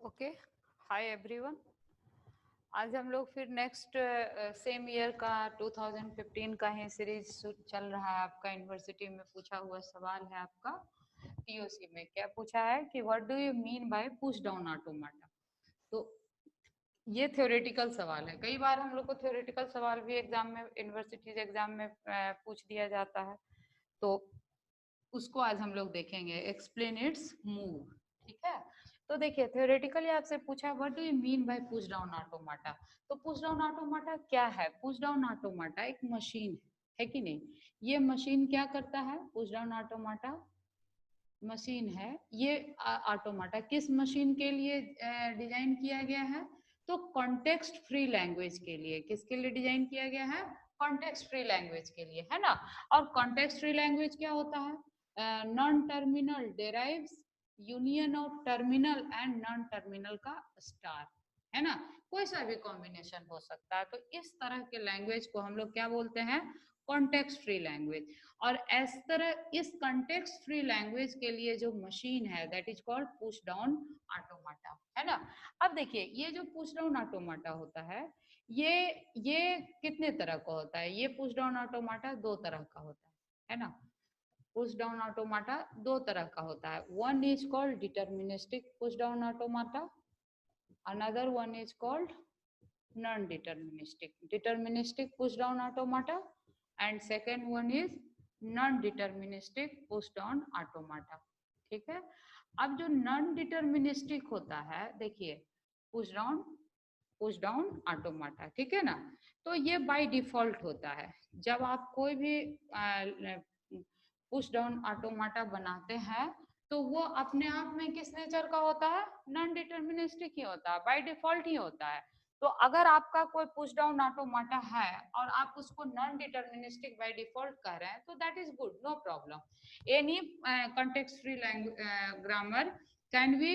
Okay, hi everyone. आज हम लोग फिर नेक्स्ट सेम ईयर का 2015 का ही सीरीज चल रहा है। आपका यूनिवर्सिटी में पूछा हुआ सवाल है आपका पीओसी में। क्या पूछा है कि what do you mean by push down automata. तो ये थ्योरेटिकल सवाल है। कई बार हम लोग को थ्योरेटिकल सवाल भी एग्जाम में, यूनिवर्सिटीज एग्जाम में पूछ दिया जाता है। तो उसको आज हम लोग देखेंगे। Explain its move. ठीक है, तो देखिए थ्योरेटिकली आपसे पूछा what do you mean by push down automata. तो पुश डाउन ऑटोमाटा क्या है? पुश डाउन ऑटोमाटा एक मशीन है कि नहीं? ये मशीन क्या करता है? पुश डाउन ऑटोमाटा मशीन है। ये ऑटोमाटा किस मशीन के लिए डिजाइन किया गया है? तो कॉन्टेक्स्ट फ्री लैंग्वेज के लिए। किसके लिए डिजाइन किया गया है? कॉन्टेक्स्ट फ्री लैंग्वेज के लिए, है ना। और कॉन्टेक्स्ट फ्री लैंग्वेज क्या होता है? Non terminal डेराइव्स union of terminal and non terminal का स्टार, है ना। कोई सा भी कॉम्बिनेशन हो सकता है। तो इस तरह के लैंग्वेज को हम लोग क्या बोलते हैं? Context free language. और इस तरह इस कॉन्टेक्स्ट फ्री लैंग्वेज के लिए जो मशीन है that is called push down automata, है ना। अब देखिए ये जो पुश डाउन ऑटोमाटा होता है, ये कितने तरह का होता है? ये पुश डाउन ऑटोमाटा दो तरह का होता है ना। पुश डाउन ऑटोमाटा दो तरह का होता है। One is called deterministic push down automata, another one is called non deterministic deterministic push down automata, and second one is non deterministic push down automata. ठीक है, अब जो नॉन डिटर्मिनिस्टिक होता है, देखिए पुश डाउन ऑटोमाटा, ठीक है ना। तो ये बाय डिफॉल्ट होता है। जब आप कोई भी पुश डाउन ऑटोमाटा बनाते हैं तो वो अपने आप में किस नेचर का होता है? नॉन डिटर्मिनिस्टिक ही होता है, बाय डिफॉल्ट ही होता है। तो अगर आपका कोई पुश डाउन ऑटोमाटा है और आप उसको नॉन डिटर्मिनिस्टिक बाय डिफॉल्ट कर रहे हैं तो that is good, no problem. Any context free grammar can be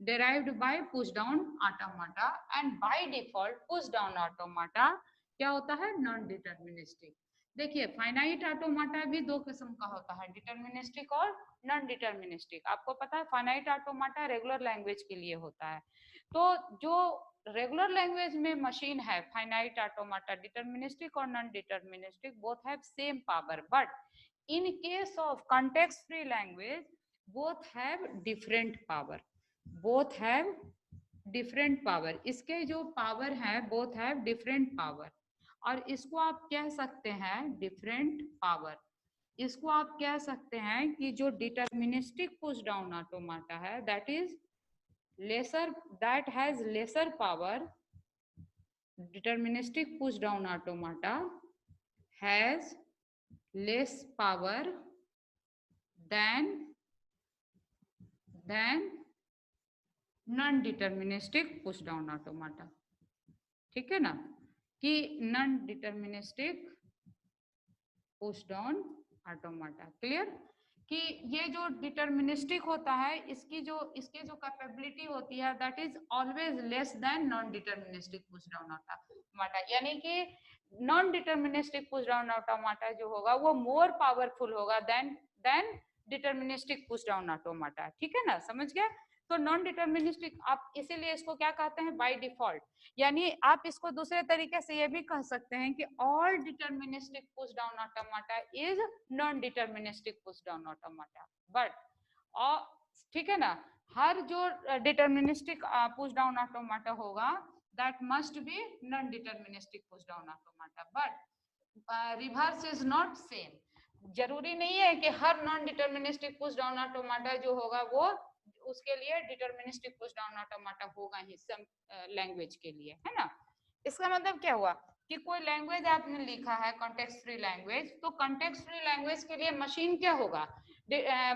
derived by push down automata, and by default push down automata क्या होता है? Non deterministic. देखिए फाइनाइट ऑटोमाटा भी दो किस्म का होता है, डिटर्मिनिस्टिक और नॉन डिटर्मिनिस्टिक। आपको पता है फाइनाइट ऑटोमाटा रेगुलर लैंग्वेज के लिए होता है। तो जो रेगुलर लैंग्वेज में मशीन है फाइनाइट ऑटोमाटा, डिटर्मिनिस्टिक और non deterministic both have same power, but in case of context free language both have different power. Both have different power. इसके जो पावर है बोथ हैव डिफरेंट पावर। और इसको आप कह सकते हैं डिफरेंट पावर। इसको आप कह सकते हैं कि जो डिटर्मिनिस्टिक पुश डाउन ऑटोमाटा है that is lesser, that has lesser power. Deterministic push down automata has less power than non deterministic push down automata। ठीक है ना, कि non deterministic push down automata. Clear? कि ये जो डिटर्मिनिस्टिक होता है इसकी जो इसके जो कैपेबिलिटी होती है that is always less than non deterministic push down automata. यानी कि non deterministic push down automata जो होगा वो मोर पावरफुल होगा then deterministic push down automata. ठीक है ना, समझ गया। तो नॉन डिटर्मिनिस्टिक आप इसीलिए इसको क्या कहते हैं? By default. यानी आप इसको दूसरे तरीके से ये भी कह सकते हैं कि all deterministic push down automata is non deterministic push down automata. But ठीक है ना, हर जो डिटर्मिनिस्टिक पुश डाउन ऑटोमाटा होगा that must be non deterministic push down automata, but reverse is not same. जरूरी नहीं है कि हर non deterministic push down automata जो होगा वो उसके लिए डिटर्मिनिस्टिक पुश डाउन ऑटोमाटा होगा ही सम लैंग्वेज के लिए, है ना। इसका मतलब क्या हुआ कि कोई लैंग्वेज आपने लिखा है कॉन्टेक्स्ट फ्री लैंग्वेज, तो कॉन्टेक्स्ट फ्री लैंग्वेज के लिए मशीन क्या होगा?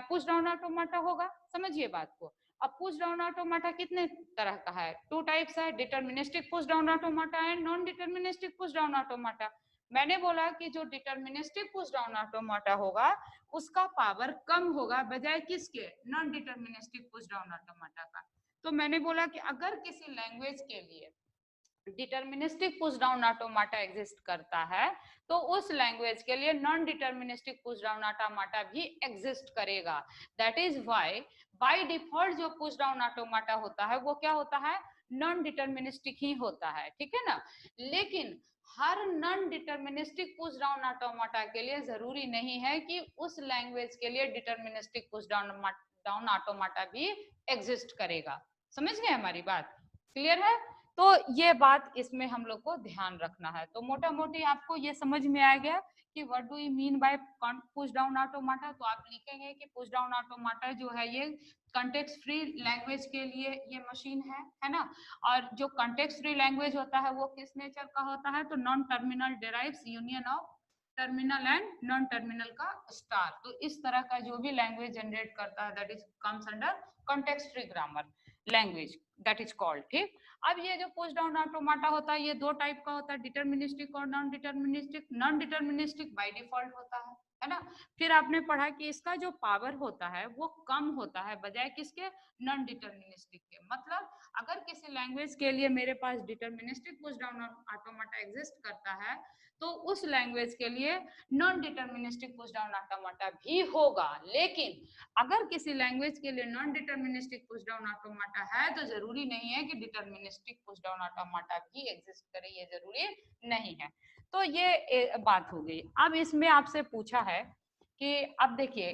पुश डाउन ऑटोमाटा होगा। समझिए बात को। अब पुश डाउन ऑटोमाटा कितने तरह का है? टू टाइप्स है, deterministic push down automata and non deterministic push down automata. मैंने बोला कि जो डिटर्मिनिस्टिक पुश डाउन ऑटोमाटा होगा उसका पावर कम होगा बजाय किसके? नॉन डिटर्मिनिस्टिक पुश डाउन ऑटोमाटा का। तो मैंने बोला कि अगर किसी लैंग्वेज के लिए डिटर्मिनिस्टिक पुश डाउन ऑटोमाटा एग्जिस्ट करता है तो उस लैंग्वेज के लिए नॉन डिटर्मिनिस्टिक पुश डाउन ऑटोमाटा भी एग्जिस्ट करेगा। That is why by default जो पुश डाउन ऑटोमाटा होता है वो क्या होता है, नॉन डिटर्मिनिस्टिक ही होता है, ठीक है ना। लेकिन हर नॉन डिटर्मिनिस्टिक पुश डाउन ऑटोमाटा के लिए जरूरी नहीं है कि उस लैंग्वेज के लिए डिटर्मिनिस्टिक पुश डाउन ऑटोमाटा भी एग्जिस्ट करेगा। समझ गए हमारी बात, क्लियर है। तो ये बात इसमें हम लोग को ध्यान रखना है। तो मोटा मोटी आपको ये समझ में आ गया कि what do you mean by push down automata. तो आप लिखेंगे कि पुश डाउन ऑटोमाटा जो है ये कंटेक्स्ट फ्री लैंग्वेज के लिए ये मशीन है ना। और जो कंटेक्स्ट फ्री लैंग्वेज होता है वो किस नेचर का होता है, तो non terminal डेराइव्स union of terminal and non terminal का स्टार। तो इस तरह का जो भी लैंग्वेज जनरेट करता है that is comes under context free grammar language that is called. ठीक, अब ये जो पुश डाउन ऑटोमाटा होता है ये दो टाइप का होता है, डिटर्मिनिस्टिक और non deterministic. Non deterministic by default होता है ना। फिर आपने पढ़ा कि इसका जो पावर होता है वो कम होता है बजाय किसके, नॉन डिटर्मिनिस्टिक के। मतलब अगर किसी लैंग्वेज के लिए मेरे पास डिटर्मिनिस्टिक पुश डाउन ऑटोमाटा एग्जिस्ट करता है तो उस लैंग्वेज के लिए नॉन डिटर्मिनिस्टिक पुश डाउन ऑटोमाटा भी होगा। लेकिन अगर किसी लैंग्वेज के लिए non deterministic push down automata है तो जरूरी नहीं है कि डिटर्मिनिस्टिक पुश डाउन ऑटोमाटा भी एग्जिस्ट करे, ये जरूरी नहीं है। तो ये बात हो गई। अब इसमें आपसे पूछा है कि अब देखिए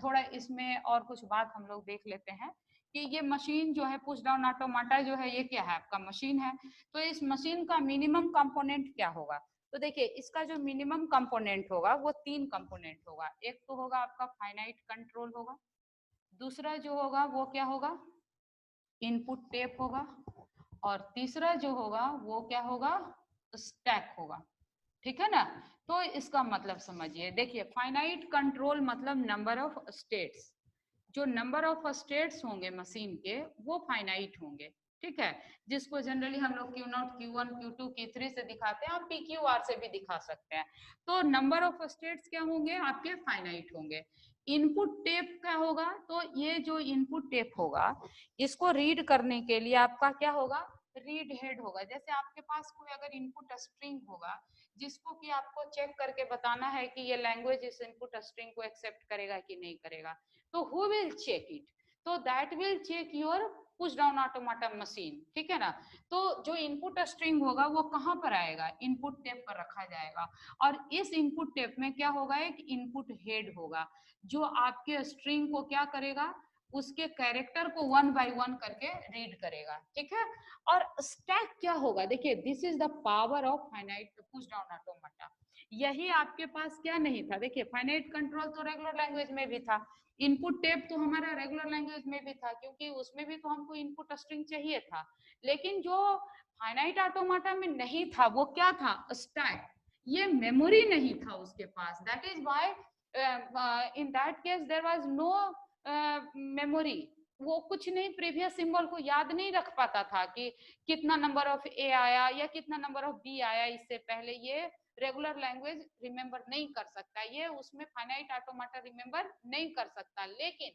थोड़ा इसमें और कुछ बात हम लोग देख लेते हैं कि ये मशीन जो है पुश डाउन ऑटोमाटा जो है ये क्या है, आपका मशीन है। तो इस मशीन का मिनिमम कंपोनेंट क्या होगा, तो देखिए इसका जो मिनिमम कंपोनेंट होगा वो तीन कंपोनेंट होगा। एक तो होगा आपका फाइनाइट कंट्रोल होगा, दूसरा जो होगा वो क्या होगा, इनपुट टेप होगा, और तीसरा जो होगा वो क्या होगा, स्टैक होगा। ठीक है ना। तो इसका मतलब समझिए, देखिए फाइनाइट कंट्रोल मतलब नंबर ऑफ स्टेट्स, जो नंबर ऑफ स्टेट्स होंगे मशीन के वो फाइनाइट होंगे। ठीक है, जिसको जनरली हम लोग Q0, Q1, Q2, Q3 से दिखाते हैं, आप PQR से भी दिखा सकते हैं। तो नंबर ऑफ स्टेट्स क्या होंगे, आपके फाइनाइट होंगे। इनपुट टेप क्या होगा, तो ये जो इनपुट टेप होगा इसको रीड करने के लिए आपका क्या होगा, रीड हेड होगा। जैसे आपके पास कोई अगर इनपुट स्ट्रिंग होगा जिसको कि आपको चेक करके बताना है कि ये लैंग्वेज इस इनपुट स्ट्रिंग को एक्सेप्ट करेगा कि नहीं करेगा, तो who will check it, तो that will check your push down automata machine। ठीक है ना। तो जो इनपुट स्ट्रिंग होगा वो कहाँ पर आएगा, इनपुट टेप पर रखा जाएगा। और इस इनपुट टेप में क्या होगा, एक इनपुट हेड होगा जो आपके स्ट्रिंग को क्या करेगा, उसके कैरेक्टर को वन बाय वन करके रीड करेगा। ठीक है। और स्टैक क्या होगा, देखिए this is the power of finite push down automata. यही आपके पास क्या नहीं था, देखिए फाइनाइट कंट्रोल तो रेगुलर लैंग्वेज में भी था, इनपुट टेप तो हमारा रेगुलर लैंग्वेज में भी था क्योंकि उसमें भी तो हमको इनपुट स्ट्रिंग चाहिए था। लेकिन जो फाइनाइट ऑटोमाटा में नहीं था वो क्या था, स्टैक। ये मेमोरी नहीं था उसके पास, that is why in that case there was no memory. वो कुछ नहीं, प्रीवियस सिंबल को याद नहीं रख पाता था कि कितना नंबर ऑफ ए आया या कितना नंबर ऑफ बी आया इससे पहले, ये रेगुलर लैंग्वेज रिमेंबर नहीं कर सकता, ये उसमें फाइनाइट ऑटोमाटा रिमेंबर नहीं कर सकता। लेकिन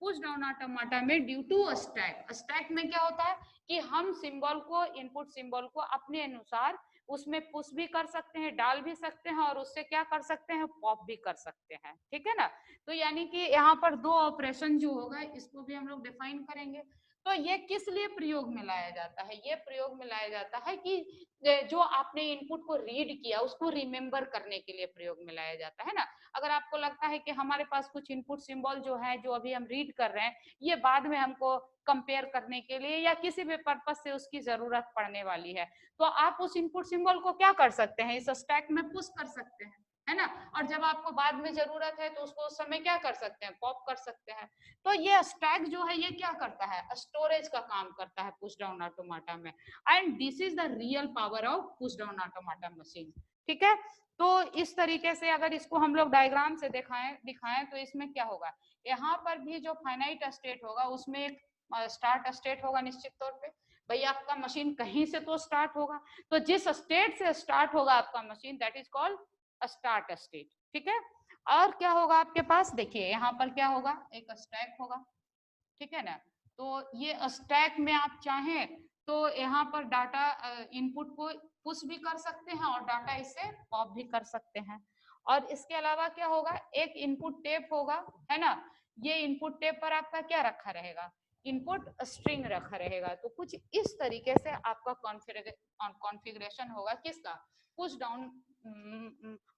पुश डाउन ऑटोमाटा में ड्यू टू स्टैक, स्टैक में क्या होता है कि हम सिंबल को, इनपुट सिंबल को अपने अनुसार उसमें पुश भी कर सकते हैं, डाल भी सकते हैं, और उससे क्या कर सकते हैं, पॉप भी कर सकते हैं। ठीक है ना। तो यानी कि यहाँ पर दो ऑपरेशन जो होगा इसको भी हम लोग डिफाइन करेंगे। तो ये किस लिए प्रयोग में लाया जाता है, ये प्रयोग में लाया जाता है कि जो आपने इनपुट को रीड किया उसको रिमेम्बर करने के लिए प्रयोग में लाया जाता है ना। अगर आपको लगता है कि हमारे पास कुछ इनपुट सिंबल जो है जो अभी हम रीड कर रहे हैं ये बाद में हमको कंपेयर करने के लिए या किसी भी पर्पज से उसकी जरूरत पड़ने वाली है, तो आप उस इनपुट सिंबल को क्या कर सकते हैं, इस स्टैक में पुश कर सकते हैं, है ना। और जब आपको बाद में जरूरत है तो उसको उस समय क्या कर सकते हैं, पॉप कर सकते हैं। तो ये स्टैक जो है ये क्या करता है, स्टोरेज का काम करता है पुश डाउन ऑटोमाटा में। And this is the real power of push down automata machine. ठीक है। तो इस तरीके से अगर इसको हम लोग डायग्राम से दिखाएं तो इसमें क्या होगा, यहाँ पर भी जो फाइनाइट स्टेट होगा उसमें एक स्टार्ट स्टेट होगा निश्चित तौर पे। भाई आपका मशीन कहीं से तो स्टार्ट होगा, तो जिस स्टेट से स्टार्ट होगा आपका machine that is called start state. ठीक है। और क्या होगा आपके पास, देखिए यहाँ पर क्या होगा, एक स्टैक होगा। ठीक है ना। तो ये स्टैक में आप चाहें तो यहाँ पर डाटा इनपुट को पुश भी कर सकते हैं और डाटा इसे पॉप भी कर सकते हैं। और इसके अलावा क्या होगा, एक इनपुट टेप होगा, है ना। ये इनपुट टेप पर आपका क्या रखा रहेगा, इनपुट स्ट्रिंग रखा रहेगा। तो कुछ इस तरीके से आपका कॉन्फ़िगरेशन होगा किसका, पुश डाउन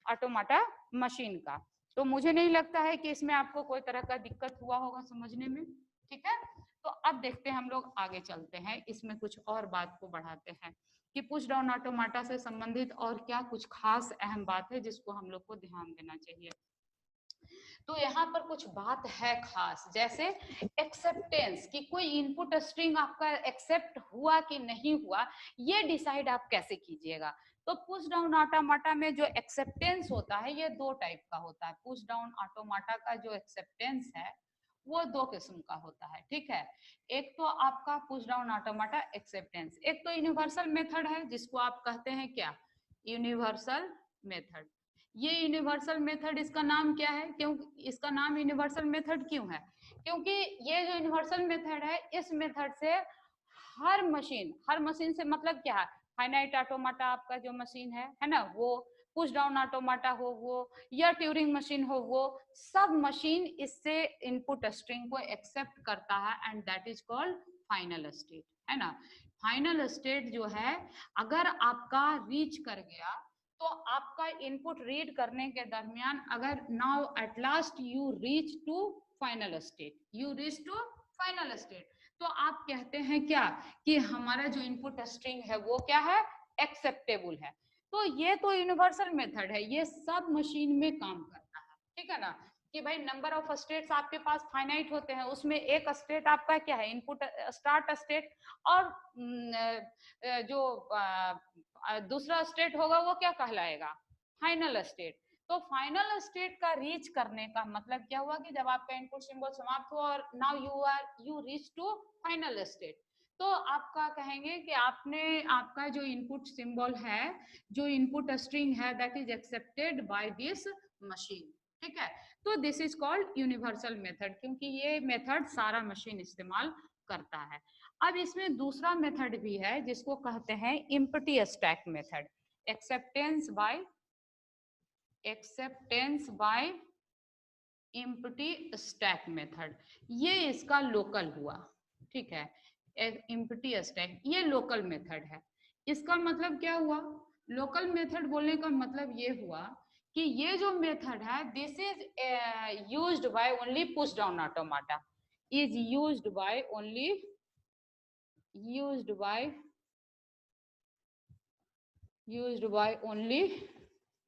ऑटोमाटा मशीन का। तो मुझे नहीं लगता है कि इसमें आपको कोई तरह का दिक्कत हुआ होगा समझने में, ठीक है। तो अब देखते हैं, हम लोग आगे चलते हैं, इसमें कुछ और बात को बढ़ाते हैं कि पुश डाउन ऑटोमाटा से संबंधित और क्या कुछ खास अहम बात है जिसको हम लोग को ध्यान देना चाहिए। तो यहाँ पर कुछ बात है खास, जैसे एक्सेप्टेंस, कि कोई इनपुट स्ट्रिंग आपका एक्सेप्ट हुआ कि नहीं हुआ, ये डिसाइड आप कैसे कीजिएगा। तो पुश डाउन ऑटोमाटा में जो एक्सेप्टेंस होता है ये दो टाइप का होता है। पुश डाउन ऑटोमाटा का जो एक्सेप्टेंस है वो दो किस्म का होता है, ठीक है। एक तो आपका पुश डाउन ऑटोमाटा एक्सेप्टेंस, एक तो यूनिवर्सल मेथड है जिसको आप कहते हैं क्या, यूनिवर्सल मेथड। ये यूनिवर्सल मेथड, इसका नाम क्या है, क्यों इसका नाम यूनिवर्सल मेथड क्यों है, क्योंकि ये जो यूनिवर्सल मेथड है, इस मेथड से हर मशीन से मतलब क्या है, फाइनाइट ऑटोमाटा आपका जो मशीन है ना, वो पुश डाउन ऑटोमाटा हो वो, या ट्यूरिंग मशीन हो वो, सब मशीन इससे इनपुट स्ट्रिंग को एक्सेप्ट करता है and that is called final state, है ना। फाइनल स्टेट जो है, अगर आपका रीच कर गया, तो आपका इनपुट रीड करने के दरमियान, अगर now at last you reach to final state, तो आप कहते हैं क्या, कि हमारा जो इनपुट स्ट्रिंग है वो क्या है, एक्सेप्टेबल है। तो ये तो यूनिवर्सल मेथड है, ये सब मशीन में काम करता है, ठीक है ना। कि भाई नंबर ऑफ स्टेट्स आपके पास फाइनाइट होते हैं, उसमें एक स्टेट आपका क्या है, इनपुट स्टार्ट स्टेट, और जो दूसरा स्टेट होगा वो क्या कहलाएगा, फाइनल स्टेट। तो फाइनल स्टेट का रीच करने का मतलब क्या हुआ, कि जब आपका इनपुट सिंबल समाप्त हुआ और now you reach to final state, तो आपका कहेंगे कि आपने, आपका जो इनपुट सिंबल है, जो इनपुट स्ट्रिंग है, that is accepted by this machine, ठीक है। तो this is called universal method, क्योंकि ये मेथड सारा मशीन इस्तेमाल करता है। अब इसमें दूसरा मेथड भी है जिसको कहते हैं empty stack method, acceptance bye empty stack method. ये इसका लोकल हुआ, ठीक है। इम्पटी स्टैक ये लोकल मेथड है। इसका मतलब क्या हुआ, लोकल मेथड बोलने का मतलब ये हुआ कि ये जो मेथड है, this is used by only push down automata, is used by only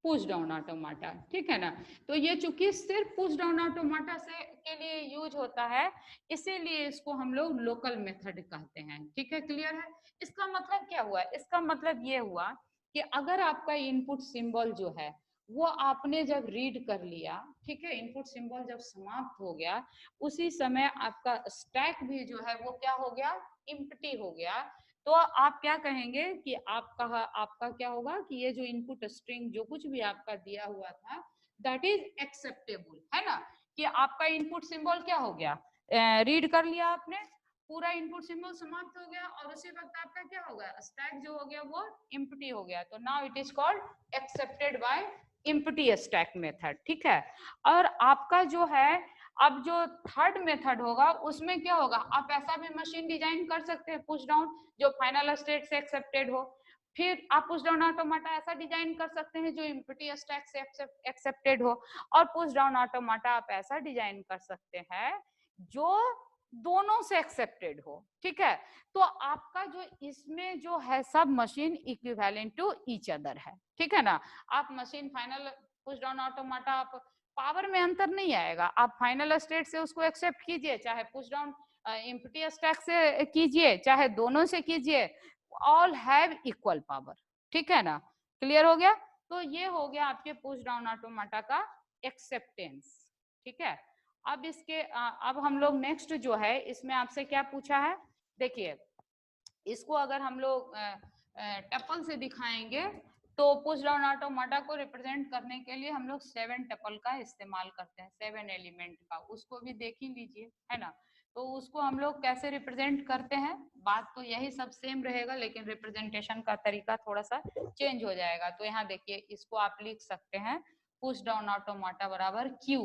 push down automata, ठीक है ना। तो ये चूंकि सिर्फ पुश डाउन ऑटोमाटा से के लिए यूज होता है, इसीलिए इसको हम लोग लोकल मेथड कहते हैं, ठीक है। क्लियर है। इसका मतलब क्या हुआ, इसका मतलब ये हुआ कि अगर आपका इनपुट सिंबल जो है वो आपने जब रीड कर लिया, ठीक है, इनपुट सिंबल जब समाप्त हो गया, उसी समय आपका स्टैक भी जो है वो क्या हो गया, इम्प्टी हो गया। तो आप क्या कहेंगे कि आपका क्या होगा, कि ये जो इनपुट स्ट्रिंग जो कुछ भी आपका दिया हुआ था, दैट इज एक्सेप्टेबल, है ना। कि आपका इनपुट सिंबल क्या हो गया, रीड कर लिया आपने, पूरा इनपुट सिंबल समाप्त हो गया, और उसी वक्त आपका क्या हो गया, स्टैक जो हो गया वो इम्प्टी हो गया। तो now it is called accepted by empty stack method, ठीक है। और आपका जो है, अब जो थर्ड मेथड होगा उसमें क्या होगा, आप ऐसा भी मशीन डिजाइन कर सकते हैं पुश डाउन जो फाइनल स्टेट से एक्सेप्टेड हो। फिर आप पुश डाउन ऑटोमाटा ऐसा डिजाइन कर सकते हैं जो इम्पटी स्टैक से एक्सेप्टेड हो, और पुश डाउन ऑटोमाटा आप ऐसा डिजाइन कर सकते हैं जो दोनों से एक्सेप्टेड हो, ठीक है। तो आपका जो इसमें जो है सब machine equivalent to each other है, ठीक है ना। आप machine final push down automata, आप पावर में अंतर नहीं आएगा, आप फाइनल स्टेट से उसको एक्सेप्ट कीजिए, चाहे पुश डाउन इम्पटी स्टैक से कीजिए, चाहे दोनों से कीजिए, ऑल हैव इक्वल पावर, ठीक है ना। क्लियर हो गया। तो ये हो गया आपके पुश डाउन ऑटोमाटा का एक्सेप्टेंस, ठीक है। अब इसके अब हम लोग नेक्स्ट जो है, इसमें आपसे क्या पूछा है, देखिए इसको अगर हम लोग टपल से दिखाएंगे, तो पुश डाउन ऑटोमाटा को रिप्रेजेंट करने के लिए हम लोग 7 टपल का इस्तेमाल करते हैं, 7 एलिमेंट का, उसको भी देख ही लीजिए, है ना। तो उसको हम लोग कैसे रिप्रेजेंट करते हैं, बात तो यही सब सेम रहेगा, लेकिन रिप्रेजेंटेशन का तरीका थोड़ा सा चेंज हो जाएगा। तो यहाँ देखिए, इसको आप लिख सकते हैं पुश डाउन ऑटोमाटा बराबर क्यू।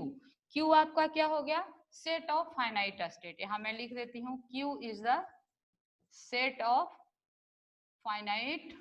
क्यू आपका क्या हो गया, सेट ऑफ फाइनाइट स्टेट। यहाँ मैं लिख देती हूँ Q is the set of finite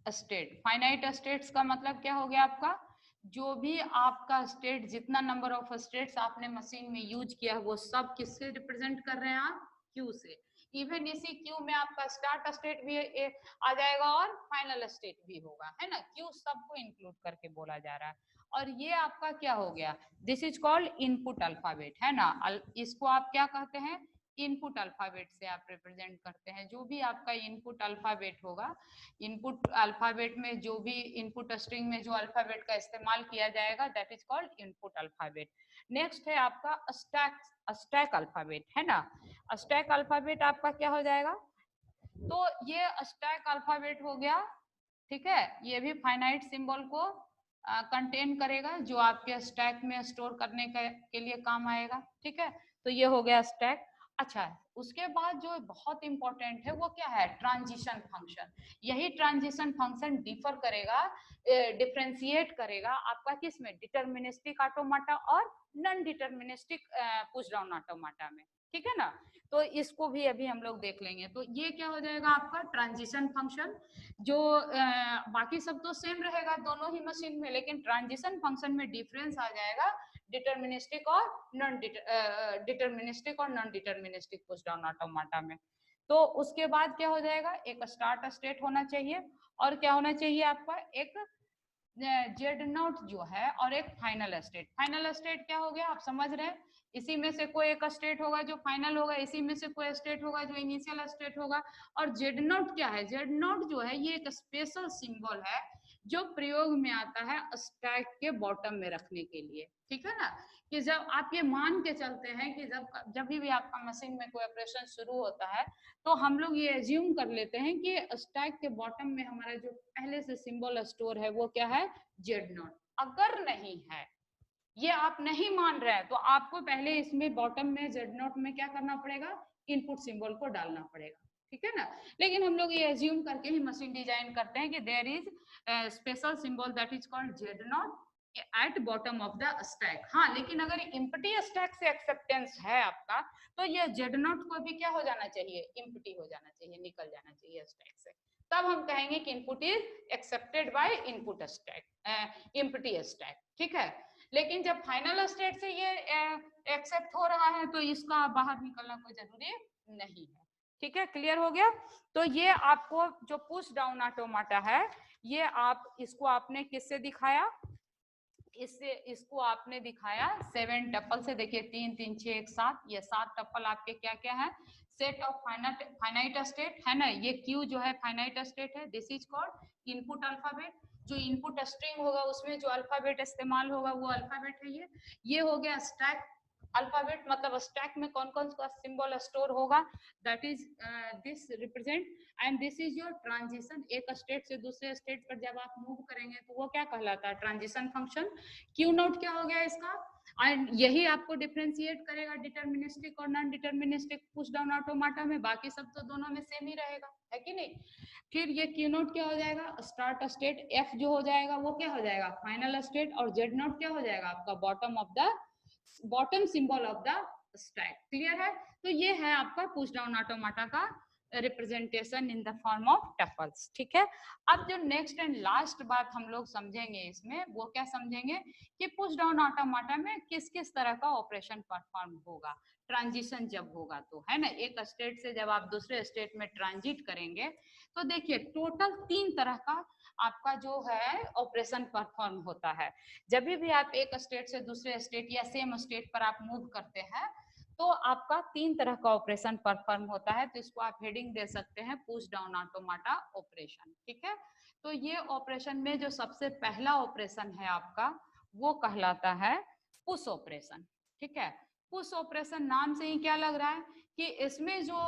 state. Finite states का मतलब क्या हो गया आपका, जो भी आपका स्टेट, जितना नंबर ऑफ स्टेट्स आपने मशीन में यूज किया वो सब किससे रिप्रेजेंट कर रहे हैं आप, क्यू से। इवन इसी क्यू में आपका स्टार्ट स्टेट भी आ जाएगा और फाइनल स्टेट भी होगा, है ना। क्यू सबको इंक्लूड करके बोला जा रहा है। और ये आपका क्या हो गया, this is called input alphabet, है ना। इसको आप क्या कहते हैं, इनपुट अल्फाबेट से आप रिप्रेजेंट करते हैं। जो भी आपका इनपुट अल्फाबेट होगा, इनपुट अल्फाबेट में जो भी इनपुट स्ट्रिंग में जो अल्फाबेट का इस्तेमाल किया जाएगा that is called input alphabet. Next है आपका स्टैक, स्टैक अल्फाबेट, है ना। स्टैक अल्फाबेट आपका क्या हो जाएगा, तो ये स्टैक अल्फाबेट हो गया, ठीक है। ये भी फाइनाइट सिंबल को कंटेन करेगा, जो आपके स्टैक में स्टोर करने के लिए काम आएगा, ठीक है। तो ये हो गया स्टैक। अच्छा, उसके बाद जो बहुत इंपॉर्टेंट है वो क्या है, ट्रांजिशन फंक्शन। यही ट्रांजिशन फंक्शन डिफर करेगा, डिफरेंशिएट करेगा आपका किस में, डिटर्मिनिस्टिक ऑटोमाटा और non deterministic push down automata में, ठीक है ना। तो इसको भी अभी हम लोग देख लेंगे। तो ये क्या हो जाएगा आपका ट्रांजिशन फंक्शन, जो बाकी सब तो सेम रहेगा दोनों ही मशीन में, लेकिन ट्रांजिशन फंक्शन में डिफरेंस आ जाएगा डिटर्मिनिस्टिक और नॉन डिटर्मिनिस्टिक और non deterministic push down automata में। तो उसके बाद क्या हो जाएगा, एक स्टार्ट स्टेट होना चाहिए, और क्या होना चाहिए आपका, एक जेड नोट जो है, और एक फाइनल स्टेट। फाइनल स्टेट क्या हो गया आप समझ रहे हैं, इसी में से कोई एक स्टेट होगा जो फाइनल होगा, इसी में से कोई स्टेट होगा जो इनिशियल स्टेट होगा। और जेड नोट क्या है, जेड नोट जो है ये एक स्पेशल सिंबल है जो प्रयोग में आता है स्टैक के बॉटम में रखने के लिए, ठीक है ना। कि जब आप ये मान के चलते हैं कि जब भी आपका मशीन में कोई ऑपरेशन शुरू होता है, तो हम लोग ये एज्यूम कर लेते हैं कि स्टैक के बॉटम में हमारा जो पहले से सिंबल स्टोर है वो क्या है, जेड नोट। अगर नहीं है, ये आप नहीं मान रहे हैं, तो आपको पहले इसमें बॉटम में जेड नोट में क्या करना पड़ेगा, इनपुट सिंबल को डालना पड़ेगा, ठीक है ना। लेकिन हम लोग ये एज्यूम करके ही मशीन डिजाइन करते हैं कि there is special symbol that is called Z naught at bottom of the stack. हाँ, लेकिन अगर इम्पटी स्टैक से एक्सेप्टेंस है आपका, तो ये जेड नोट को भी क्या हो जाना चाहिए, इम्पटी हो जाना चाहिए, निकल जाना चाहिए स्टैक से। तब हम कहेंगे कि input is accepted by input stack, empty stack, ठीक है। लेकिन जब फाइनल स्टेट से ये एक्सेप्ट हो रहा है, तो इसका बाहर निकलना कोई जरूरी नहीं है, ठीक है। क्लियर हो गया। तो ये आपको जो पुश डाउन ऑटोमाटा है, ये आप इसको आपने किससे दिखाया, इससे इसको आपने दिखाया 7 टप्पल से। देखिए 3 3 6 1 7, ये 7 टप्पल आपके क्या क्या है, सेट ऑफ फाइनाइट स्टेट, है ना। ये क्यू जो है फाइनाइट स्टेट है, this is called input alphabet. जो इनपुट स्ट्रिंग होगा उसमें जो अल्फाबेट इस्तेमाल होगा वो अल्फाबेट है। ये हो गया स्टैक अल्फाबेट, मतलब स्टैक में कौन कौन सा सिंबल स्टोर होगा, that is this represent. And this is your transition, एक स्टेट से दूसरे स्टेट पर जब आप मूव करेंगे तो वो क्या कहलाता है, ट्रांजिशन फंक्शन। क्यू नोट क्या हो गया इसका, एंड यही आपको डिफरेंशिएट करेगा डिटर्मिनिस्टिक और non deterministic push down automata में। बाकी सब तो दोनों में सेम ही रहेगा, है कि नहीं। फिर ये क्यू नोट क्या हो जाएगा, स्टार्ट स्टेट। एफ जो हो जाएगा वो क्या हो जाएगा, फाइनल स्टेट। और जेड नोट क्या हो जाएगा आपका, bottom of the bottom symbol of the stack. Clear है। तो ये है आपका पुश डाउन ऑटोमाटा का representation in the form of tuples, ठीक है। अब जो नेक्स्ट एंड लास्ट बात हम लोग समझेंगे इसमें, वो क्या समझेंगे कि पुश डाउन ऑटोमाटा में किस किस तरह का ऑपरेशन परफॉर्म होगा ट्रांजिशन जब होगा, तो है ना। एक स्टेट से जब आप दूसरे स्टेट में ट्रांजिट करेंगे, तो देखिए टोटल 3 तरह का आपका जो है ऑपरेशन परफॉर्म होता है। जब भी आप एक स्टेट से दूसरे स्टेट या सेम स्टेट पर आप मूव करते हैं, तो आपका 3 तरह का ऑपरेशन परफॉर्म होता है। तो इसको आप हेडिंग दे सकते हैं पुश डाउन ऑटोमाटा ऑपरेशन, ठीक है। तो ये ऑपरेशन में जो सबसे पहला ऑपरेशन है आपका, वो कहलाता है पुश ऑपरेशन, ठीक है। पुश ऑपरेशन नाम से ही क्या लग रहा है कि इसमें जो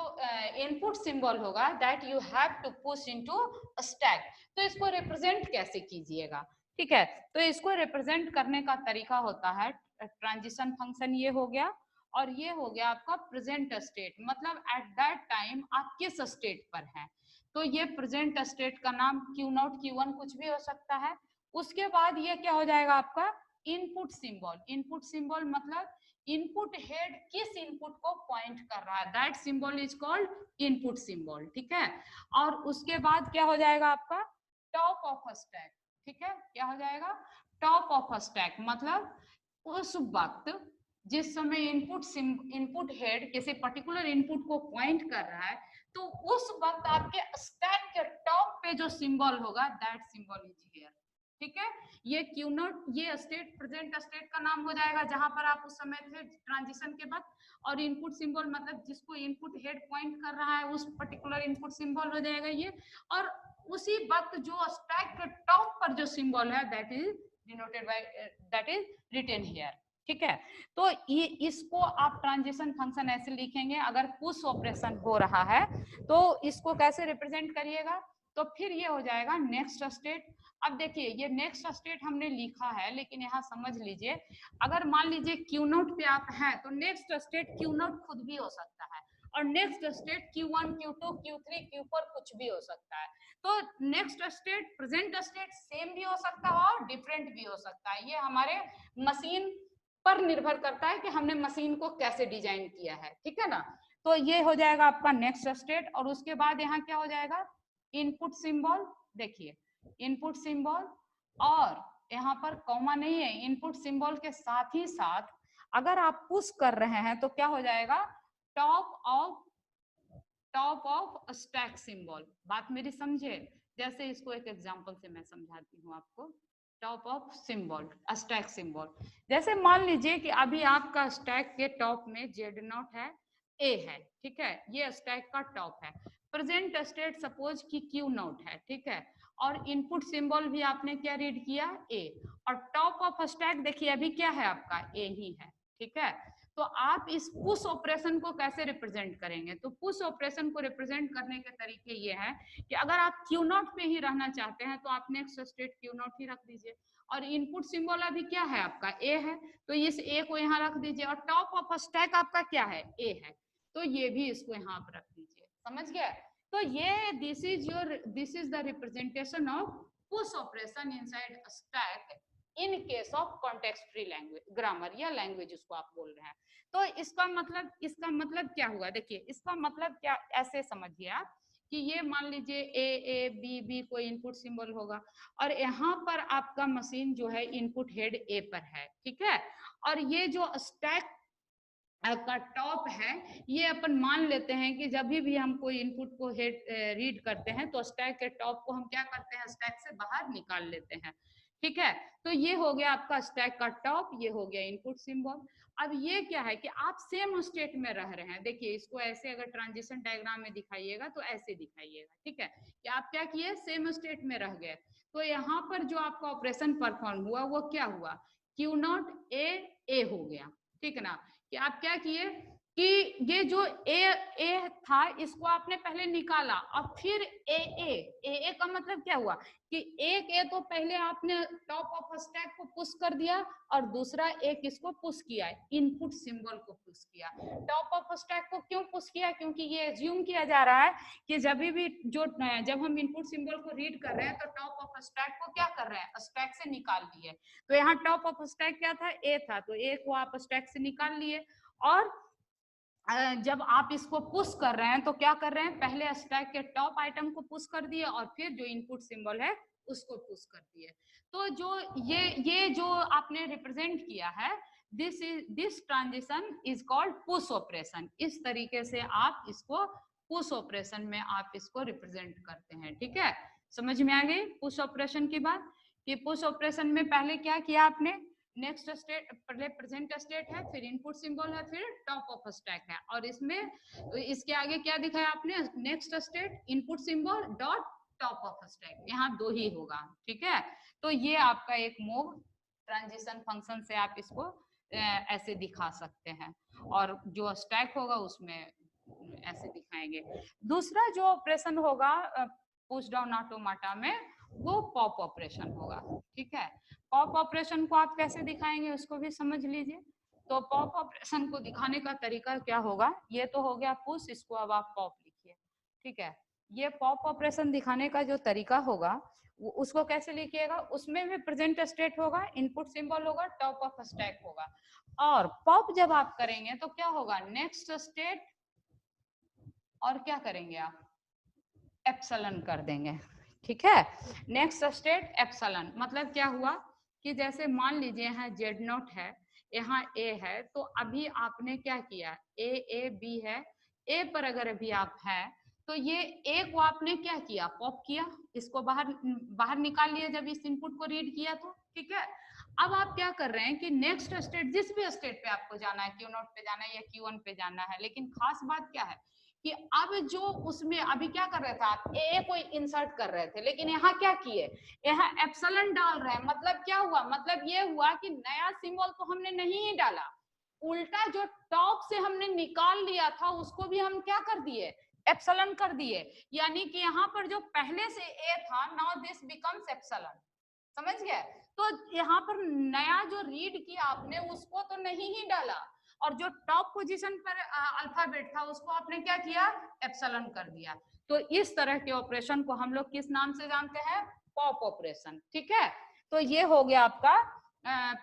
इनपुट सिंबल होगा that you have to push into stack. तो इसको रिप्रेजेंट कैसे कीजिएगा, ठीक है। तो इसको रिप्रेजेंट करने का तरीका होता है ट्रांजिशन फंक्शन, ये हो गया। और ये हो गया आपका प्रेजेंट स्टेट, मतलब एट दैट टाइम आप किस स्टेट पर हैं। तो ये प्रेजेंट स्टेट का नाम Q0 Q1 कुछ भी हो सकता है। उसके बाद ये क्या हो जाएगा आपका इनपुट सिंबल। इनपुट सिंबल मतलब इनपुट हेड किस इनपुट को पॉइंट कर रहा है, that symbol is called input symbol, ठीक है। और उसके बाद क्या हो जाएगा आपका टॉप ऑफ स्टैक, ठीक है। क्या हो जाएगा टॉप ऑफ स्टैक, मतलब उस वक्त जिस समय इनपुट हेड किसी पर्टिकुलर इनपुट को पॉइंट कर रहा है, तो उस वक्त आपके स्टैक के टॉप पे जो सिंबल होगा दैट सिंबल इज हियर, ठीक है। ये Q0 ये स्टेट प्रेजेंट स्टेट का नाम हो जाएगा जहां पर आप उस समय थे ट्रांजिशन के बाद। और इनपुट सिंबल मतलब जिसको इनपुट हेड पॉइंट कर रहा है उस पर्टिकुलर इनपुट सिंबल हो जाएगा ये। और उसी वक्त जो स्टैक के टॉप पर जो सिंबल है that is denoted by that is written here, ठीक है। तो ये इसको आप ट्रांजिशन फंक्शन ऐसे लिखेंगे। अगर पुश ऑपरेशन हो रहा है तो इसको कैसे रिप्रेजेंट करिएगा, तो फिर ये हो जाएगा नेक्स्ट स्टेट। अब देखिए ये नेक्स्ट स्टेट हमने लिखा है, लेकिन यहाँ समझ लीजिए अगर मान लीजिए Q0 पे आप हैं तो नेक्स्ट स्टेट Q0 खुद भी हो सकता है, और next state Q1 Q2 Q3 Q4 कुछ भी हो सकता है। तो next state present state same भी हो सकता है और डिफरेंट भी हो सकता है। ये हमारे मशीन पर निर्भर करता है कि हमने मशीन को कैसे डिजाइन किया है, ठीक है ना। तो ये हो जाएगा आपका नेक्स्ट स्टेट। और उसके बाद यहाँ क्या हो जाएगा इनपुट सिंबल, देखिए इनपुट सिंबल, और यहाँ पर कॉमा नहीं है, इनपुट सिंबल के साथ ही साथ अगर आप पुश कर रहे हैं तो क्या हो जाएगा टॉप ऑफ स्टैक सिंबल। बात मेरी समझे, जैसे इसको एक एग्जांपल से मैं समझाती हूँ आपको। Top of symbol stack symbol, जैसे मान लीजिए कि अभी आपका स्टैक के टॉप में Z0 है, A है, ठीक है, ये स्टैक का टॉप है। प्रेजेंट स्टेट सपोज कि Q0 है, ठीक है, और इनपुट सिंबल भी आपने क्या रीड किया A, और टॉप ऑफ स्टैक देखिए अभी क्या है आपका A ही है, ठीक है। तो आप इस पुश ऑपरेशन को कैसे रिप्रेजेंट करेंगे, तो पुश ऑपरेशन को रिप्रेजेंट करने के तरीके ये है कि अगर आप Q0 पे ही रहना चाहते हैं तो आप नेक्स्ट स्टेट Q0 ही रख दीजिए, और इनपुट सिंबल अभी क्या है आपका A है, तो इस A को यहाँ रख दीजिए, और टॉप ऑफ स्टैक आपका क्या है A है, तो ये भी इसको यहाँ पर रख दीजिए, समझ गया। तो ये this is the representation of push operation inside stack in case of context free language grammar या लैंग्वेज उसको आप बोल रहे हैं। तो इसका मतलब क्या हुआ, देखिए इसका मतलब क्या, ऐसे समझिए आप कि ये मान लीजिए ए बी बी कोई इनपुट सिंबल होगा, और यहाँ पर आपका मशीन जो है इनपुट हेड ए पर है, ठीक है। और ये जो स्टैक का टॉप है ये अपन मान लेते हैं कि जब भी हम कोई इनपुट को रीड करते हैं तो स्टैक के टॉप को हम क्या करते हैं स्टैक से बाहर निकाल लेते हैं, ठीक है। तो ये हो गया आपका स्टैक का टॉप, ये हो गया इनपुट सिंबल। अब ये क्या है कि आप सेम स्टेट में रह रहे हैं, देखिए इसको ऐसे अगर ट्रांजिशन डायग्राम में दिखाइएगा तो ऐसे दिखाइएगा, ठीक है, कि आप क्या किए सेम स्टेट में रह गए। तो यहाँ पर जो आपका ऑपरेशन परफॉर्म हुआ वो क्या हुआ Q0 A हो गया, ठीक है ना। कि आप क्या किए कि ये जो ए था इसको आपने पहले निकाला, और फिर ए का मतलब क्या हुआ कि एक ए तो पहले आपने टॉप ऑफ स्टैक को पुश कर दिया, और दूसरा एक इसको पुश किया, इनपुट सिंबल को पुश किया। टॉप ऑफ स्टैक को क्यों पुश किया, क्योंकि ये एज्यूम किया जा रहा है कि जब हम इनपुट सिंबल को रीड कर रहे हैं तो टॉप ऑफ स्टैक को क्या कर रहे हैं स्टैक से निकाल दिए। तो यहाँ टॉप ऑफ स्टैक क्या था ए था, तो ए को आप स्टैक से निकाल लिए, और जब आप इसको पुश कर रहे हैं तो क्या कर रहे हैं पहले स्टैक के टॉप आइटम को पुश कर दिए और फिर जो इनपुट सिंबल है उसको पुश कर दिए। तो जो ये जो आपने रिप्रेजेंट किया है this transition is called push operation. इस तरीके से आप इसको पुश ऑपरेशन में आप इसको रिप्रेजेंट करते हैं, ठीक है। समझ में आ गई पुश ऑपरेशन की बात, कि पुश ऑपरेशन में पहले क्या किया आपने नेक्स्ट स्टेट पहले प्रेजेंट स्टेट है, फिर इनपुट सिंबल है, फिर टॉप ऑफ स्टैक है, और इसमें इसके आगे क्या दिखाया आपने next state input symbol dot top of stack, यहाँ दो ही होगा, ठीक है। तो ये आपका एक मूव ट्रांजिशन फंक्शन से आप इसको ऐसे दिखा सकते हैं, और जो स्टैक होगा उसमें ऐसे दिखाएंगे। दूसरा जो ऑपरेशन होगा पुश डाउन ऑटोमाटा में वो पॉप ऑपरेशन होगा, ठीक है। पॉप ऑपरेशन को आप कैसे दिखाएंगे उसको भी समझ लीजिए। तो पॉप ऑपरेशन को दिखाने का तरीका क्या होगा, ये तो हो गया पुश, इसको अब आप पॉप लिखिए, ठीक है। ये पॉप ऑपरेशन दिखाने का जो तरीका होगा उसको कैसे लिखिएगा, उसमें भी प्रेजेंट स्टेट होगा, इनपुट सिंबल होगा, टॉप ऑफ स्टैक होगा, और पॉप जब आप करेंगे तो क्या होगा, नेक्स्ट स्टेट और क्या करेंगे आप, एप्सिलॉन कर देंगे, ठीक है। नेक्स्ट स्टेट एप्सिलॉन, मतलब क्या हुआ कि जैसे मान लीजिए यहाँ जेड नॉट है, यहाँ ए है, तो अभी आपने क्या किया, ए बी है, ए पर अगर अभी आप है तो ये ए को आपने क्या किया, पॉप किया, इसको बाहर बाहर निकाल लिया जब इस इनपुट को रीड किया तो, ठीक है। अब आप क्या कर रहे हैं कि नेक्स्ट स्टेट, जिस भी स्टेट पे आपको जाना है, क्यू नॉट पे जाना है या क्यू1 पे जाना है, लेकिन खास बात क्या है कि अब जो उसमें अभी क्या कर रहे थे आप, ए को इंसर्ट कर रहे थे, लेकिन यहाँ क्या किए, यहाँ एप्सिलॉन डाल रहे हैं, मतलब क्या हुआ, मतलब ये हुआ कि नया सिंबल तो हमने नहीं ही डाला, उल्टा जो टॉप से हमने निकाल लिया था उसको भी हम क्या कर दिए, एप्सिलॉन कर दिए, यानी कि यहाँ पर जो पहले से ए था, नाउ दिस बिकम्स एप्सिलॉन, समझ गए। तो यहाँ पर नया जो रीड किया आपने उसको तो नहीं ही डाला, और जो टॉप पोजीशन पर अल्फाबेट था उसको आपने क्या किया, एप्सिलॉन कर दिया। तो इस तरह के ऑपरेशन को हम लोग किस नाम से जानते हैं, पॉप ऑपरेशन, ठीक है। तो ये हो गया आपका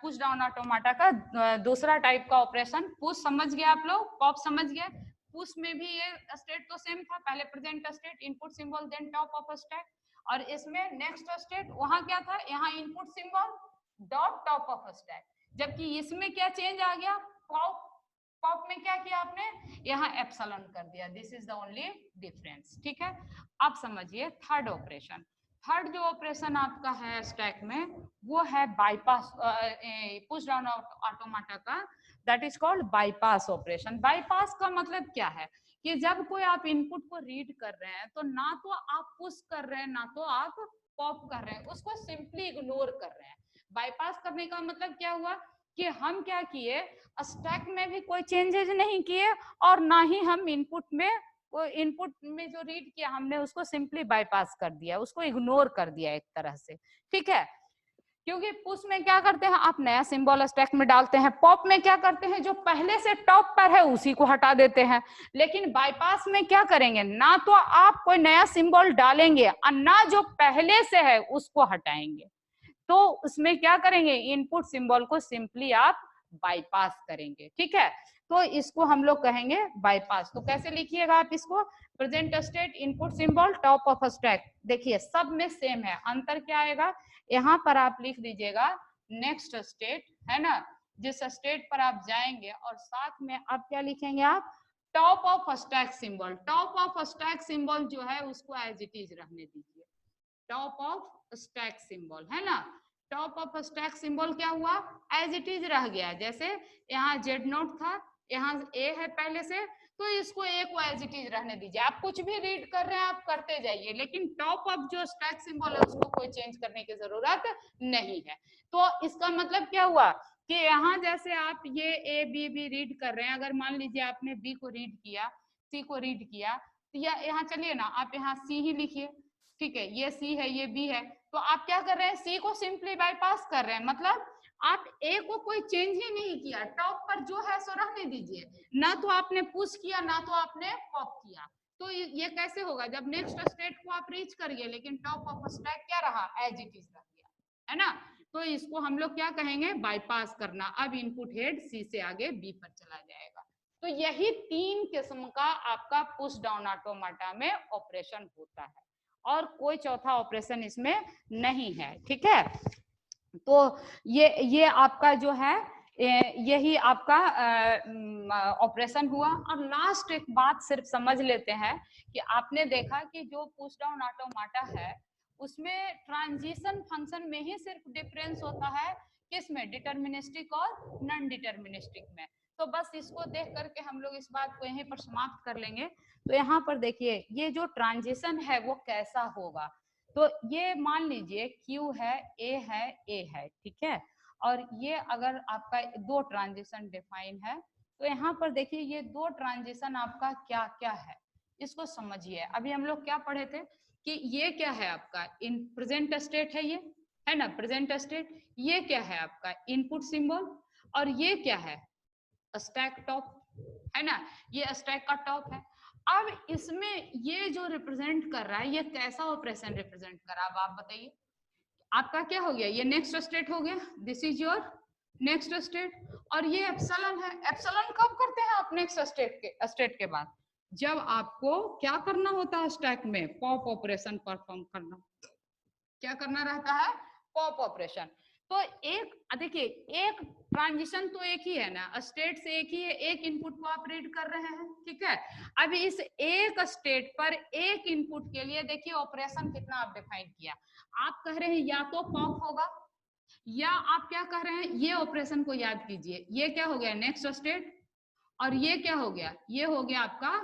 पुश डाउन ऑटोमाटा का दूसरा टाइप का ऑपरेशन। पुश समझ गए आप लोग, पॉप समझ गए। पुश में भी ये स्टेट तो सेम था, पहले present state, input symbol, then top of stack, और इसमें नेक्स्ट स्टेट वहां क्या था, यहाँ input symbol dot top of stack, जबकि इसमें क्या चेंज आ गया, पॉप, पॉप में क्या किया आपने, यहाँ एप्सिलॉन कर दिया, this is the only difference, ठीक है। अब समझिए थर्ड ऑपरेशन। थर्ड जो ऑपरेशन आपका है स्टैक में वो है बाईपास, पुश डाउन ऑटोमाटा का, that is called bypass operation. Bypass का मतलब क्या है कि जब कोई आप इनपुट को रीड कर रहे हैं तो ना तो आप पुश कर रहे हैं ना तो आप पॉप कर रहे हैं, उसको सिंपली इग्नोर कर रहे हैं। बाईपास करने का मतलब क्या हुआ कि हम क्या किए, स्टैक में भी कोई चेंजेस नहीं किए और ना ही हम इनपुट में जो रीड किया हमने उसको सिंपली बाईपास कर दिया, उसको इग्नोर कर दिया एक तरह से, ठीक है। क्योंकि पुश में क्या करते हैं, आप नया सिंबल स्टैक में डालते हैं, पॉप में क्या करते हैं, जो पहले से टॉप पर है उसी को हटा देते हैं, लेकिन बाईपास में क्या करेंगे, ना तो आप कोई नया सिंबल डालेंगे और ना जो पहले से है उसको हटाएंगे, तो उसमें क्या करेंगे, इनपुट सिंबल को सिंपली आप बाईपास करेंगे, ठीक है। तो इसको हम लोग कहेंगे बाईपास। तो कैसे लिखिएगा आप इसको, present state, input symbol, top of stack, देखिए सब में सेम है, अंतर क्या आएगा, यहाँ पर आप लिख दीजिएगा नेक्स्ट स्टेट, है ना, जिस स्टेट पर आप जाएंगे, और साथ में आप क्या लिखेंगे, आप top of stack symbol. Top of stack symbol जो है उसको एज इट इज रहने दीजिए, टॉप ऑफ स्टैक सिंबल, है ना। टॉप ऑफ स्टैक सिंबल क्या हुआ, एज इट इज रह गया, जैसे यहाँ जेड नोट था, यहाँ ए है पहले से, तो इसको ए को एज इट इज रहने दीजिए, आप कुछ भी रीड कर रहे हैं आप करते जाइए, लेकिन टॉप ऑफ जो स्टैक सिंबल है उसको कोई चेंज करने की जरूरत नहीं है। तो इसका मतलब क्या हुआ कि यहाँ जैसे आप ये ए बी बी रीड कर रहे हैं, अगर मान लीजिए आपने बी को रीड किया, सी को रीड किया, तो यहाँ चलिए ना, आप यहाँ सी ही लिखिए, ठीक है, ये सी है ये बी है, तो आप क्या कर रहे हैं, सी को सिंपली बाईपास कर रहे हैं, मतलब आप ए को कोई चेंज ही नहीं किया, टॉप पर जो है सो रहने दीजिए, ना तो आपने पुश किया ना तो आपने पॉप किया। तो ये कैसे होगा, जब नेक्स्ट स्टेट को आप रीच करिए लेकिन टॉप ऑफ स्टैक क्या रहा, एज इट इज रह गया, है ना। तो इसको हम लोग क्या कहेंगे, बाईपास करना। अब इनपुट हेड सी से आगे बी पर चला जाएगा। तो यही 3 किस्म का आपका पुश डाउन ऑटोमाटा में ऑपरेशन होता है, और कोई चौथा ऑपरेशन इसमें नहीं है, ठीक है। तो ये आपका जो है यही आपका ऑपरेशन हुआ। और लास्ट एक बात सिर्फ समझ लेते हैं कि आपने देखा कि जो पुश डाउन ऑटोमाटा है उसमें ट्रांजिशन फंक्शन में ही सिर्फ डिफरेंस होता है, किसमें, डिटर्मिनिस्टिक और नॉन डिटर्मिनिस्टिक में। तो बस इसको देख करके हम लोग इस बात को यहीं पर समाप्त कर लेंगे। तो यहाँ पर देखिए ये जो ट्रांजिशन है वो कैसा होगा, तो ये मान लीजिए Q है, A है, ठीक है, और ये अगर आपका 2 ट्रांजिशन डिफाइन है, तो यहाँ पर देखिए ये 2 ट्रांजिशन आपका क्या क्या है, इसको समझिए। अभी हम लोग क्या पढ़े थे कि ये क्या है आपका, इन प्रेजेंट स्टेट है ना, प्रेजेंट स्टेट, ये क्या है आपका इनपुट सिंबल, और ये क्या है, स्टैक टॉप, है ना, ये स्टैक का टॉप है। अब इसमें ये जो रिप्रेजेंट कर रहा है ये कैसा ऑपरेशन रिप्रेजेंट कर रहा है, अब आप बताइए। आपका क्या हो गया, ये नेक्स्ट स्टेट हो गया, this is your next state, और ये एप्सिलॉन है। एप्सिलॉन कब करते हैं आप नेक्स्ट स्टेट के बाद, जब आपको क्या करना होता है स्टैक में, पॉप ऑपरेशन परफॉर्म करना। क्या करना रहता है, पॉप ऑपरेशन। तो एक देखिए, एक ट्रांजिशन तो एक ही है ना, स्टेट से एक ही है, एक इनपुट को आप रीड कर रहे हैं, ठीक है। अब इस एक स्टेट पर एक इनपुट के लिए देखिए ऑपरेशन कितना आप डिफाइन किया। आप कह रहे हैं या तो पॉप होगा, या आप क्या कह रहे हैं, ये ऑपरेशन को याद कीजिए, ये क्या हो गया नेक्स्ट स्टेट, और ये क्या हो गया, ये हो गया आपका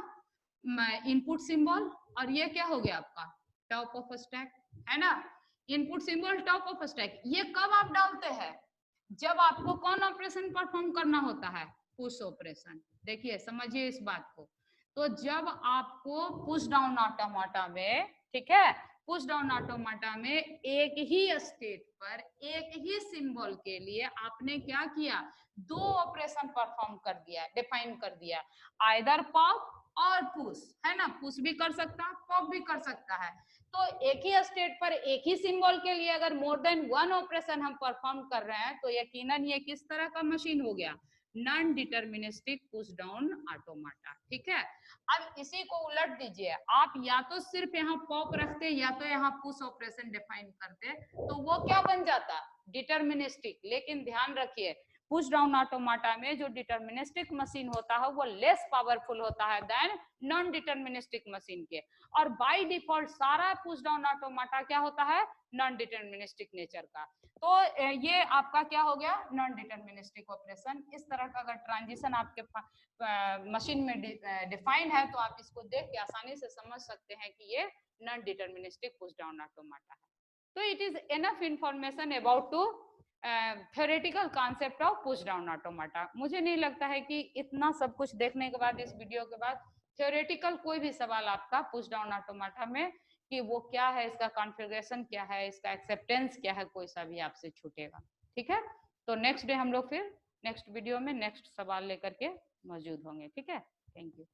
इनपुट सिंबल, और ये क्या हो गया आपका टॉप ऑफ स्टैक, है ना। Input symbol top of stack, ये कब आप डालते हैं, जब आपको कौन ऑपरेशन परफॉर्म करना होता है, पुश ऑपरेशन। देखिए समझिए इस बात को, तो जब आपको पुश डाउन ऑटोमाटा में, ठीक है, पुश डाउन ऑटोमाटा में एक ही स्टेट पर एक ही सिंबल के लिए आपने क्या किया, दो ऑपरेशन परफॉर्म कर दिया, डिफाइन कर दिया, आइदर पॉप और पुश, है ना, पुश भी कर सकता है, पॉप भी कर सकता है। तो एक ही स्टेट पर एक ही सिंबल के लिए अगर मोर देन वन ऑपरेशन हम परफॉर्म कर रहे हैं, तो यकीनन ये किस तरह का मशीन हो गया, non deterministic push down automata, ठीक है। अब इसी को उलट दीजिए, आप या तो सिर्फ यहाँ पॉप रखते या तो यहाँ पुश ऑपरेशन डिफाइन करते, तो वो क्या बन जाता, डिटर्मिनिस्टिक। लेकिन ध्यान रखिए, पुश डाउन ऑटोमाटा में जो डिटर्मिनिस्टिक मशीन होता है वो लेस पावरफुल होता है देन नॉन डिटर्मिनिस्टिक मशीन के, और बाय डिफॉल्ट सारा पुश डाउन ऑटोमाटा क्या होता है, नॉन डिटर्मिनिस्टिक नेचर का। तो ये आपका क्या हो गया, नॉन डिटर्मिनिस्टिक ऑपरेशन। इस तरह का अगर ट्रांजिशन आपके मशीन में डिफाइन है तो आप इसको देख के आसानी से समझ सकते हैं कि ये non deterministic push down automata है। तो it is enough information about to theoretical concept of push down automata. मुझे नहीं लगता है कि इतना सब कुछ देखने के बाद, इस वीडियो के बाद, थ्योरेटिकल कोई भी सवाल आपका पुश डाउन ऑटोमाटा में कि वो क्या है, इसका कॉन्फ़िगरेशन क्या है, इसका एक्सेप्टेंस क्या है, कोई सा भी आपसे छूटेगा, ठीक है। तो नेक्स्ट डे हम लोग फिर नेक्स्ट वीडियो में नेक्स्ट सवाल लेकर के मौजूद होंगे, ठीक है। Thank you.